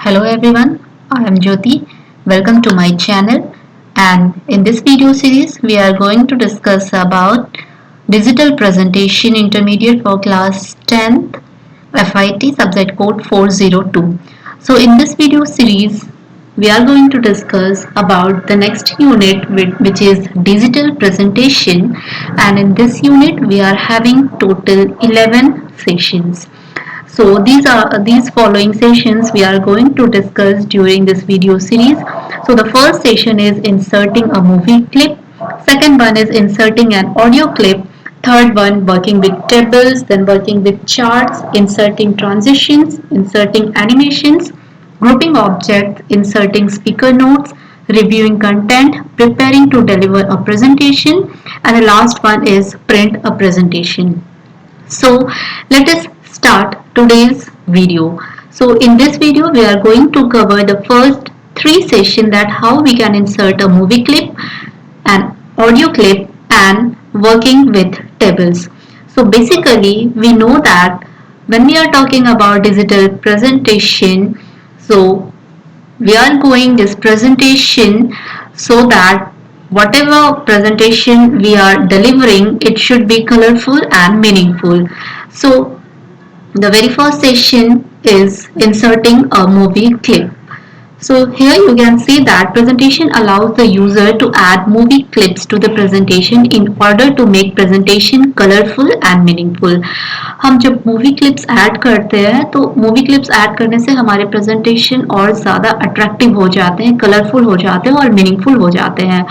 Hello everyone, I am Jyoti. Welcome to my channel, and in this video series we are going to discuss about digital presentation intermediate for class 10th FIT subject code 402. So in this video series we are going to discuss about the next unit which is digital presentation, and in this unit we are having total 11 sessions. So these following sessions we are going to discuss during this video series. So the first session is inserting a movie clip, second one is inserting an audio clip, third one working with tables, then working with charts, inserting transitions, inserting animations, grouping objects, inserting speaker notes, reviewing content, preparing to deliver a presentation, and the last one is print a presentation. So let us start today's video. So in this video we are going to cover the first three sessions, that how we can insert a movie clip, an audio clip, and working with tables. So basically we know that when we are talking about digital presentation, so we are going this presentation so that whatever presentation we are delivering, it should be colorful and meaningful. So the very first session is inserting a movie clip. So here you can see that presentation allows the user to add movie clips to the presentation in order to make presentation colorful and meaningful. हम जब movie clips add करते हैं तो movie clips add करने से हमारे presentation और ज़्यादा अट्रैक्टिव हो जाते हैं, कलरफुल हो जाते हैं और मीनिंगफुल हो जाते हैं.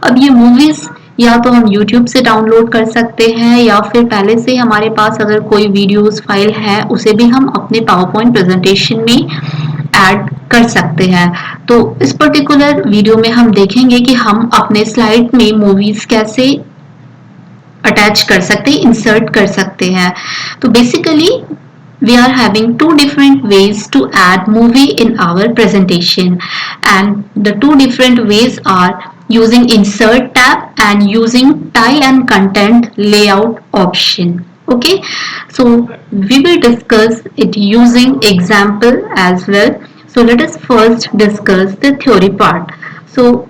अब ये मूवीज़ या तो हम YouTube से डाउनलोड कर सकते हैं, या फिर पहले से हमारे पास अगर कोई वीडियोस फाइल है उसे भी हम अपने पावर पॉइंट प्रेजेंटेशन में ऐड कर सकते हैं. तो इस पर्टिकुलर वीडियो में हम देखेंगे कि हम अपने स्लाइड में मूवीज कैसे अटैच कर सकते हैं, इंसर्ट कर सकते हैं. तो basically we are having two different ways to add movie in our presentation, and the two different ways are using insert tab and using tile and content layout option. Okay, so we will discuss it using example as well. So let us first discuss the theory part. So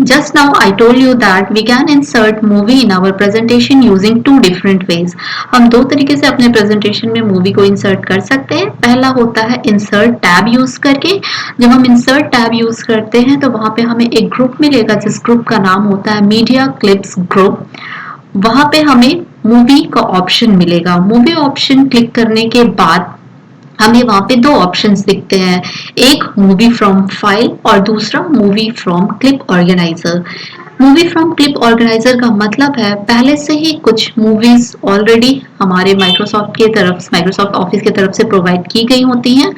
just now I told you that we can insert movie in our presentation using two different ways. हम दो तरीके से अपने presentation में movie को insert कर सकते हैं. पहला होता है insert tab use करके. जब हम insert tab use करते हैं तो वहाँ पे हमें एक group मिलेगा जिस group का नाम होता है media clips group. वहाँ पे हमें मूवी का ऑप्शन मिलेगा. मूवी ऑप्शन क्लिक करने के बाद हमें वहाँ पे दो ऑप्शंस दिखते हैं, एक मूवी फ्रॉम फाइल और दूसरा movie from clip organiser. Movie from clip organiser का मतलब है पहले से ही कुछ मूवीज ऑलरेडी हमारे माइक्रोसॉफ्ट ऑफिस की तरफ से प्रोवाइड की गई होती हैं.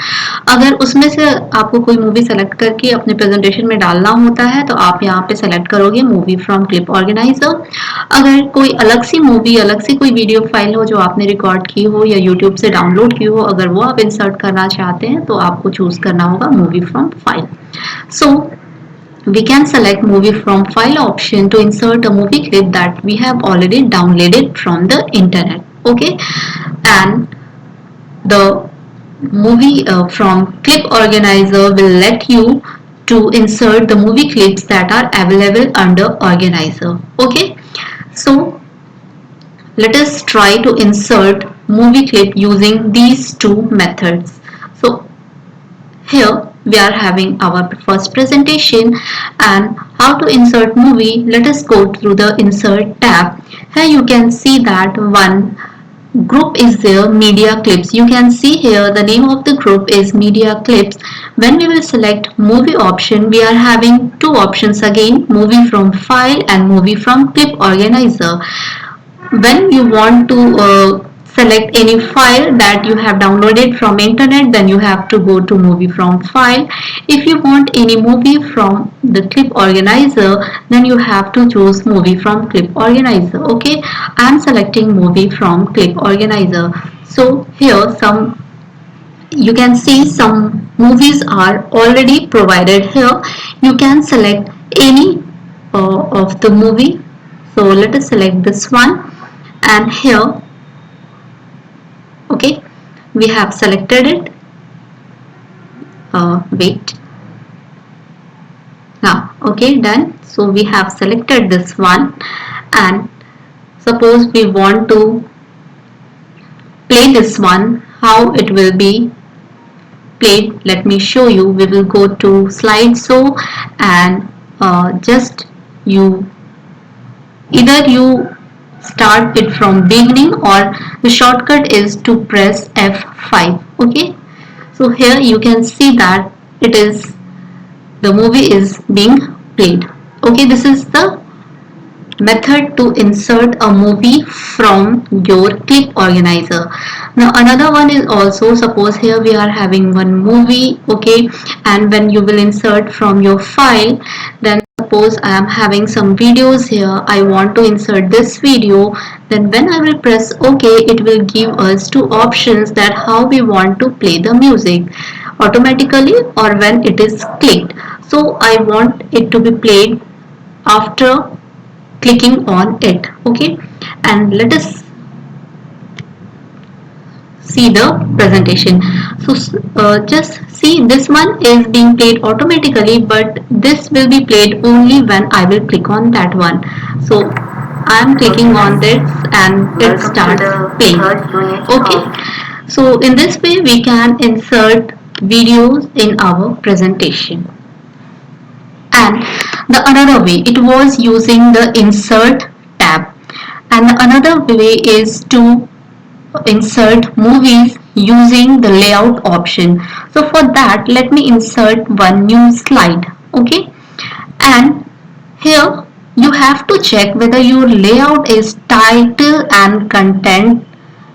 अगर उसमें से आपको कोई मूवी सेलेक्ट करके अपने प्रेजेंटेशन में डालना होता है तो आप यहाँ पे सेलेक्ट करोगे मूवी फ्रॉम क्लिप ऑर्गेनाइजर. अगर कोई अलग सी मूवी, अलग सी कोई वीडियो फाइल हो जो आपने रिकॉर्ड की हो या यूट्यूब से डाउनलोड की हो, अगर वो आप इंसर्ट करना चाहते हैं तो आपको चूज करना होगा movie from file. So we can select movie from file option to insert a movie clip that we have already downloaded from the internet. Okay, and the movie from clip organizer will let you to insert the movie clips that are available under organizer. Okay, so let us try to insert movie clip using these two methods. So here we are having our first presentation, and how to insert movie. Let us go through the insert tab. Here you can see that one group is there, media clips. You can see here the name of the group is media clips. When we will select movie option, we are having two options again, movie from file and movie from clip organizer. When you want to select any file that you have downloaded from internet, then you have to go to movie from file. If you want any movie from the clip organizer, then you have to choose movie from clip organizer. Okay, I am selecting movie from clip organizer. So here you can see some movies are already provided here. You can select any of the movie. So let us select this one, and here, okay, we have selected it. wait. Now, okay, done. So we have selected this one, and suppose we want to play this one, how it will be played. Let me show you. We will go to slideshow, and just you either you start it from beginning, or the shortcut is to press F5. Okay, so here you can see that it is the movie is being played. Okay, this is the method to insert a movie from your clip organizer. Now another one is also, suppose here we are having one movie, okay, and when you will insert from your file, then suppose I am having some videos here, I want to insert this video, then when I will press OK, it will give us two options that how we want to play the music, automatically or when it is clicked. So I want it to be played after clicking on it. Okay, and let us see the presentation. So just see, this one is being played automatically, but this will be played only when I will click on that one. So I am clicking on this and it starts playing. Okay, so in this way we can insert videos in our presentation. And the another way, it was using the insert tab, and the another way is to insert movies using the layout option. So for that, let me insert one new slide. Okay, and here you have to check whether your layout is title and content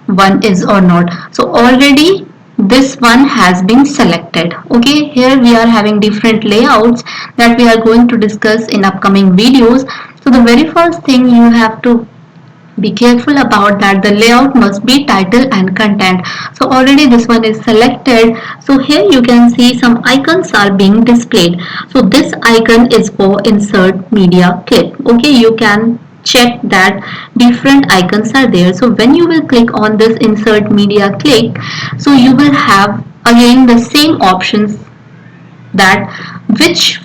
one is or not. So already this one has been selected. Okay, here we are having different layouts that we are going to discuss in upcoming videos. So the very first thing you have to be careful about that the layout must be title and content. So already this one is selected. So here you can see some icons are being displayed. So this icon is for insert media clip. Okay, you can check that different icons are there. So when you will click on this insert media click, so you will have again the same options that which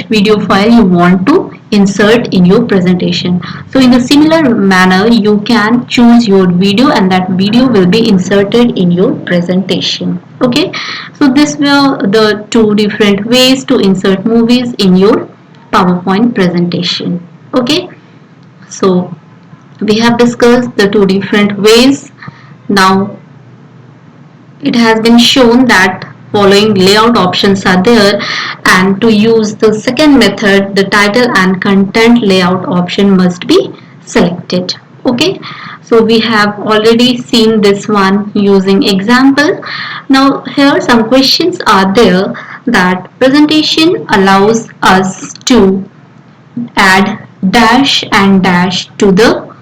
video file you want to insert in your presentation. So in a similar manner you can choose your video and that video will be inserted in your presentation. Okay, so these were the two different ways to insert movies in your PowerPoint presentation. Okay, so we have discussed the two different ways. Now it has been shown that following layout options are there, and to use the second method, the title and content layout option must be selected. Okay, so we have already seen this one using example. Now here some questions are there that presentation allows us to add dash and dash to the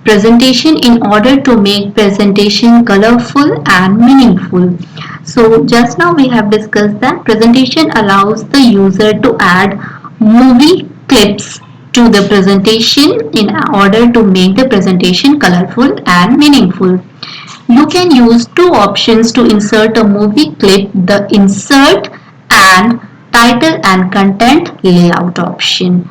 presentation in order to make presentation colorful and meaningful. So just now we have discussed that presentation allows the user to add movie clips to the presentation in order to make the presentation colorful and meaningful. You can use two options to insert a movie clip, the insert and title and content layout option.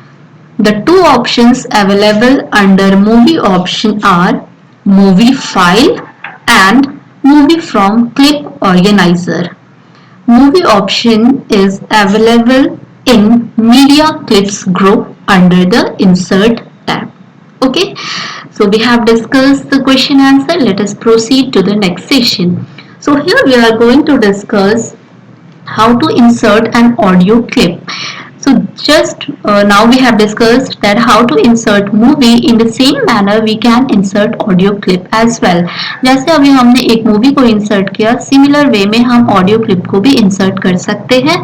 The two options available under movie option are movie file and movie from clip organizer. Movie option is available in media clips group under the insert tab. Okay, so we have discussed the question answer. Let us proceed to the next session. So here we are going to discuss how to insert an audio clip. So just now we have discussed that how to insert movie, in the same manner we can insert audio clip as well. जैसे अभी हमने एक movie को insert किया, similar way में हम audio clip को भी इंसर्ट कर सकते हैं.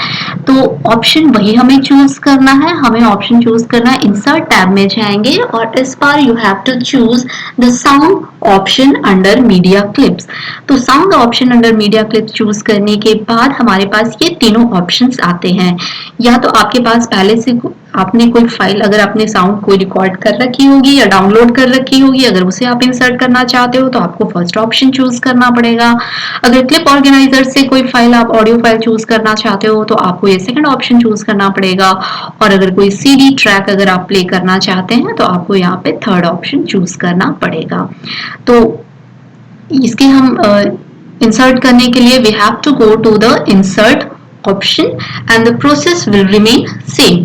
तो ऑप्शन वही हमें चूज करना है. हमें ऑप्शन चूज करना है, इंसर्ट टैब में जाएंगे और इस बार you have to choose the sound option under media clips. तो sound option under media clips choose करने के बाद हमारे पास ये तीनों ऑप्शंस आते हैं. या तो आपके पास पहले से आपने कोई फाइल, अगर आपने साउंड कोई रिकॉर्ड कर रखी होगी या डाउनलोड कर रखी होगी, अगर उसे आप इंसर्ट करना चाहते हो तो आपको फर्स्ट ऑप्शन चूज करना पड़ेगा। अगर क्लिप ऑर्गेनाइजर से कोई फाइल, आप ऑडियो फाइल चूज करना चाहते हो तो आपको ये सेकंड ऑप्शन चूज करना पड़ेगा। और अगर कोई सीडी ट्रैक अगर आप प्ले करना चाहते हैं तो आपको यहाँ पे थर्ड ऑप्शन चूज करना पड़ेगा। तो इसके हम इंसर्ट करने के लिए we have to go to the insert option and the process will remain same.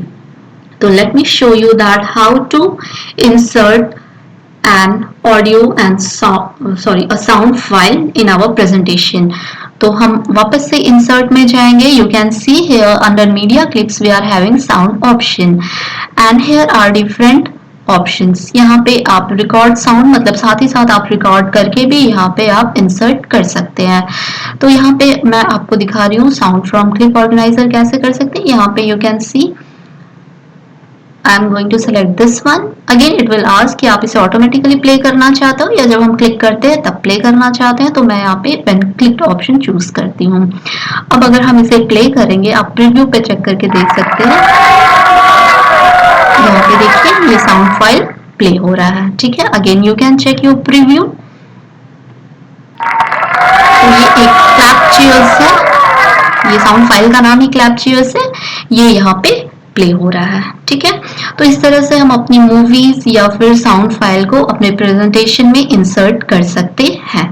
So let me show you that how to insert an audio and a sound file in our presentation. तो हम वापस से insert में जाएंगे. You can see here under media clips we are having sound option and here are different options. यहाँ पे आप record sound, मतलब साथ ही साथ आप रिकॉर्ड करके भी यहाँ पे आप इंसर्ट कर सकते हैं. तो यहाँ पे मैं आपको दिखा रही हूँ साउंड फ्रॉम क्लिप ऑर्गेनाइजर कैसे कर सकते हैं. यहाँ पे you can see I am going to select this one. Again it will ask कि आप इसे ऑटोमेटिकली प्ले करना चाहते हो या जब हम क्लिक करते हैं तब प्ले करना चाहते हैं. तो मैं यहाँ पे व्हेन क्लिक्ड ऑप्शन चूज करती हूँ. अब अगर हम इसे प्ले करेंगे, आप प्रीव्यू पे चेक करके देख सकते हैं. यहाँ पे देखिए ये साउंड फाइल प्ले हो रहा है. ठीक है, again you can check your preview. तो ये एक क्लैपचीयर्स है, ये साउंड फाइल का नाम ही क्लैपचीयर्स है. ये यहाँ पे प्ले हो रहा है. ठीक है, तो इस तरह से हम अपनी मूवीज या फिर साउंड फाइल को अपने प्रेजेंटेशन में इंसर्ट कर सकते हैं.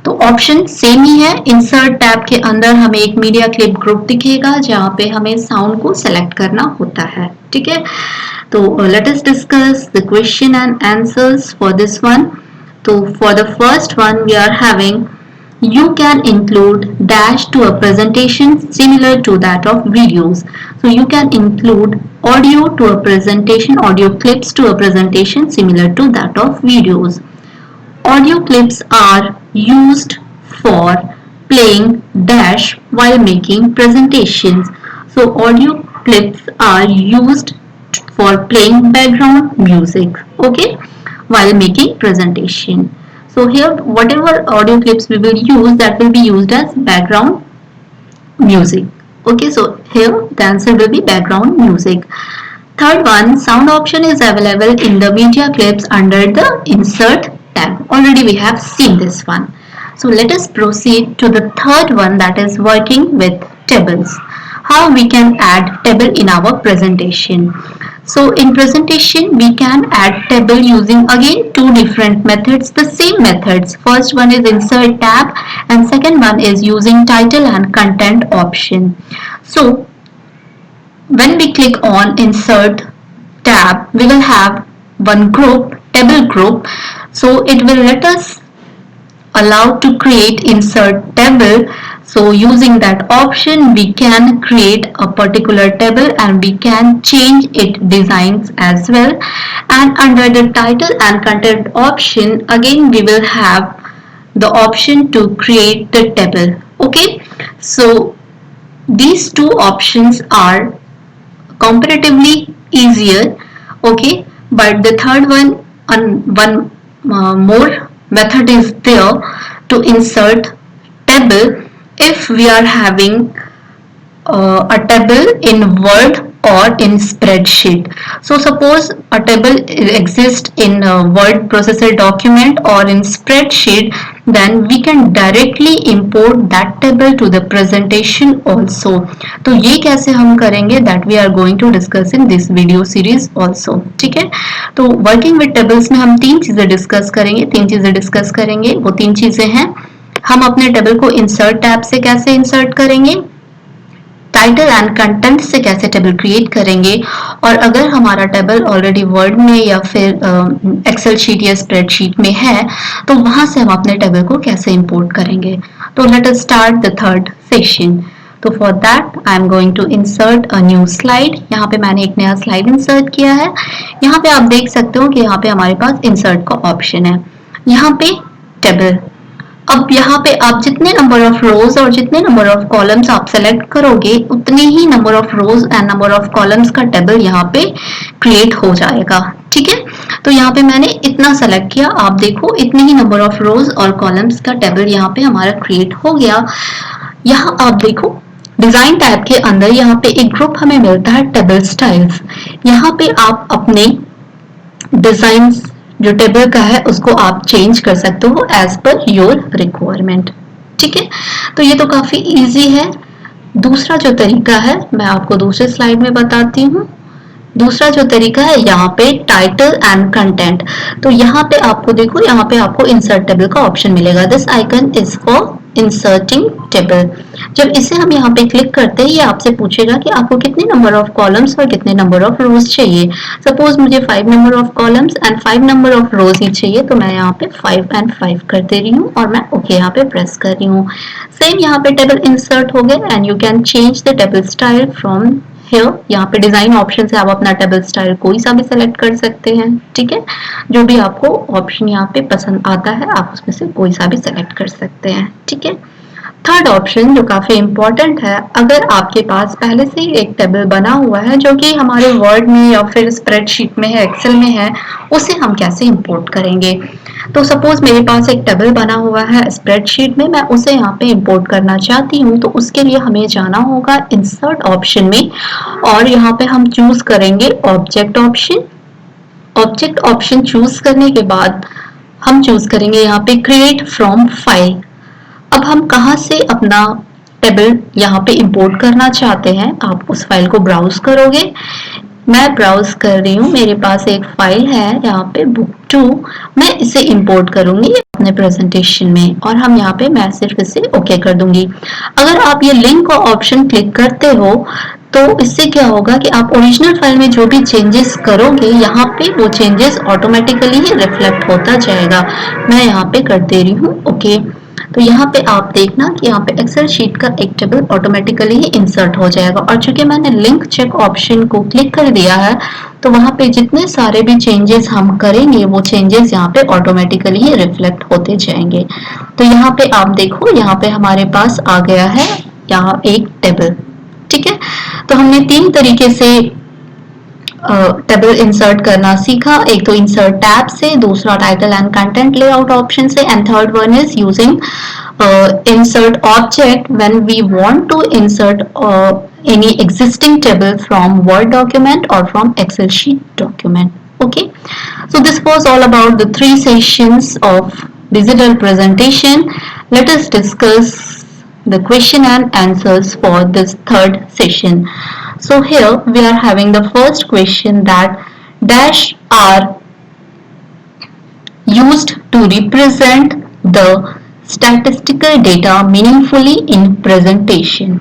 तो ऑप्शन सेम ही है. इंसर्ट टैब के अंदर हमें एक मीडिया क्लिप ग्रुप दिखेगा जहां पे हमें साउंड को सेलेक्ट करना होता है. ठीक है, तो let us discuss the question and answers for this one. तो for the first one we are having you can include dash to a presentation similar to that of videos. So you can include audio to a presentation, audio clips to a presentation similar to that of videos. Audio clips are used for playing dash while making presentations. So audio clips are used for playing background music, okay, while making presentation. So here whatever audio clips we will use, that will be used as background music. Okay, so here the answer will be background music. Third one, sound option is available in the media clips under the insert tab. Already we have seen this one. So let us proceed to the third one, that is working with tables. How we can add table in our presentation. So in presentation we can add table using again two different methods, the same methods. First one is insert tab and second one is using title and content option. So when we click on insert tab, we will have one group, table group. So it will let us allow to create insert table. So using that option we can create a particular table and we can change its designs as well. And under the title and content option again we will have the option to create the table. Okay, so these two options are comparatively easier. Okay, but the third one, more method is there to insert table if we are having a table in Word or in spreadsheet. So suppose a table exists in a word processor document or in spreadsheet, then we can directly import that table to the presentation also. तो ये कैसे हम करेंगे, that we are going to discuss in this video series also. ठीक है, तो working with tables में हम तीन चीजें डिस्कस करेंगे. वो तीन चीजें हैं, हम अपने टेबल को इंसर्ट टैब से कैसे इंसर्ट करेंगे, टाइटल एंड कंटेंट से कैसे टेबल क्रिएट करेंगे, और अगर हमारा टेबल ऑलरेडी वर्ड में या फिर एक्सेल शीट या स्प्रेडशीट में है तो वहां से हम अपने टेबल को कैसे इंपोर्ट करेंगे. तो let us start the third session. तो for that I am going to insert a new slide. यहाँ पे मैंने एक नया स्लाइड इंसर्ट किया है. यहाँ पे आप देख सकते हो कि यहाँ पे हमारे पास इंसर्ट का ऑप्शन है, यहाँ पे टेबल. अब यहाँ पे आप जितने नंबर ऑफ रोज और जितने नंबर ऑफ कॉलम्स आप सेलेक्ट करोगे उतने ही number of rows and number of columns का टेबल यहाँ पे क्रिएट हो जाएगा. ठीक है, तो यहाँ पे मैंने इतना सेलेक्ट किया, आप देखो इतने ही नंबर ऑफ रोज और कॉलम्स का टेबल यहाँ पे हमारा क्रिएट हो गया. यहाँ आप देखो डिजाइन टैब के अंदर यहाँ पे एक ग्रुप हमें मिलता है टेबल स्टाइल्स। यहाँ पे आप अपने डिजाइन जो टेबल का है उसको आप चेंज कर सकते हो एज पर योर रिक्वायरमेंट। ठीक है, तो ये तो काफी इजी है। दूसरा जो तरीका है मैं आपको दूसरे स्लाइड में बताती हूँ। दूसरा जो तरीका है यहाँ पे टाइटल एंड कंटेंट। तो यहाँ पे आपको देखो, यहाँ पे आपको इंसर्ट टेबल का ऑप्शन मिलेगा। This icon is for inserting table. जब इसे हम यहाँ पे क्लिक करते हैं ये आपसे पूछेगा कि आपको कितने नंबर ऑफ कॉलम्स और कितने नंबर ऑफ रोज चाहिए। सपोज मुझे 5 number of columns and 5 number of rows ही चाहिए, तो मैं यहाँ पे 5 एंड 5 कर दे रही हूँ और मैं ओके यहाँ पे प्रेस कर रही हूँ। सेम यहाँ पे टेबल इंसर्ट हो गए and you can change the table style from here. यहाँ पे डिजाइन ऑप्शन से आप अपना टेबल स्टाइल कोई सा भी सेलेक्ट कर सकते हैं। ठीक है, जो भी आपको ऑप्शन यहाँ पे पसंद आता है आप उसमें से कोई सा भी सेलेक्ट कर सकते हैं। ठीक है, थर्ड ऑप्शन जो काफी इंपॉर्टेंट है, अगर आपके पास पहले से ही एक टेबल बना हुआ है जो कि हमारे वर्ड में या फिर स्प्रेडशीट में है, एक्सेल में है, उसे हम कैसे इंपोर्ट करेंगे। तो सपोज मेरे पास एक टेबल बना हुआ है स्प्रेडशीट में, मैं उसे यहाँ पे इंपोर्ट करना चाहती हूँ, तो उसके लिए हमें जाना होगा इंसर्ट ऑप्शन में और यहाँ पे हम चूज करेंगे object option. Object option choose करने के बाद हम चूज करेंगे यहाँ पे क्रिएट फ्रॉम फाइल। अब हम कहाँ से अपना टेबल यहाँ पे इंपोर्ट करना चाहते हैं, आप उस फाइल को ब्राउज करोगे। मैं ब्राउज कर रही हूँ, मेरे पास एक फाइल है यहाँ पे बुक 2, मैं इसे इंपोर्ट करूंगी अपने प्रेजेंटेशन में और हम यहाँ पे मैं सिर्फ इसे ओके कर दूंगी। अगर आप ये लिंक का ऑप्शन क्लिक करते हो तो इससे क्या होगा कि आप ओरिजिनल फाइल में जो भी चेंजेस करोगे यहाँ पे वो चेंजेस ऑटोमेटिकली ही रिफ्लेक्ट होता जाएगा। मैं यहाँ पे कर दे रही हूँ ओके। तो यहाँ पे आप देखना कि यहाँ पे एक्सेल शीट का एक टेबल ऑटोमेटिकली ही इंसर्ट हो जाएगा और चूंकि मैंने लिंक चेक ऑप्शन को क्लिक कर दिया है तो वहां पे जितने सारे भी चेंजेस हम करेंगे वो चेंजेस यहाँ पे ऑटोमेटिकली ही रिफ्लेक्ट होते जाएंगे। तो यहाँ पे आप देखो, यहाँ पे हमारे पास आ गया है यहाँ एक टेबल। ठीक है, तो हमने 3 तरीके से टेबल इंसर्ट करना सीखा। एक तो इंसर्ट टैब से, दूसरा title and content layout option से and third one is using insert object when we want to insert any existing table from Word document or from Excel sheet document. Okay, so this was all about the 3 sessions of digital presentation. Let us discuss the question and answers for this third session. So here we are having the first question that dash are used to represent the statistical data meaningfully in presentation.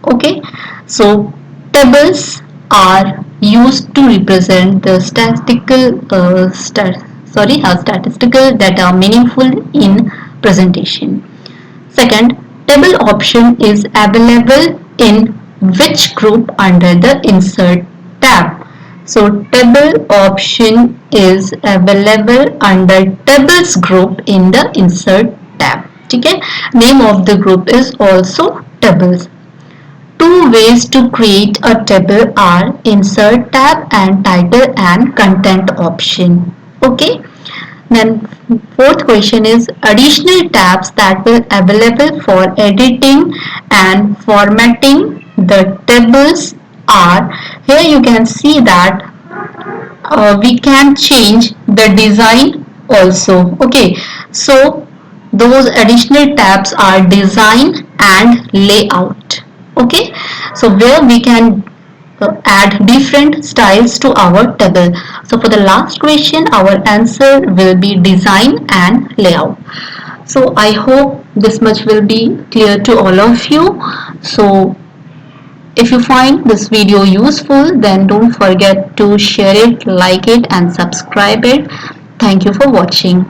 Okay, so tables are used to represent the statistical data meaningful in presentation. Second, table option is available in which group under the insert tab. So table option is available under tables group in the insert tab. ठीक है, name of the group is also tables. 2 ways to create a table are insert tab and title and content option. Okay, then fourth question is additional tabs that will available for editing and formatting the tables are. Here you can see that we can change the design also. Okay, so those additional tabs are design and layout. Okay, so where we can add different styles to our table. So for the last question our answer will be design and layout. So I hope this much will be clear to all of you. So if you find this video useful, then don't forget to share it, like it and subscribe it. Thank you for watching.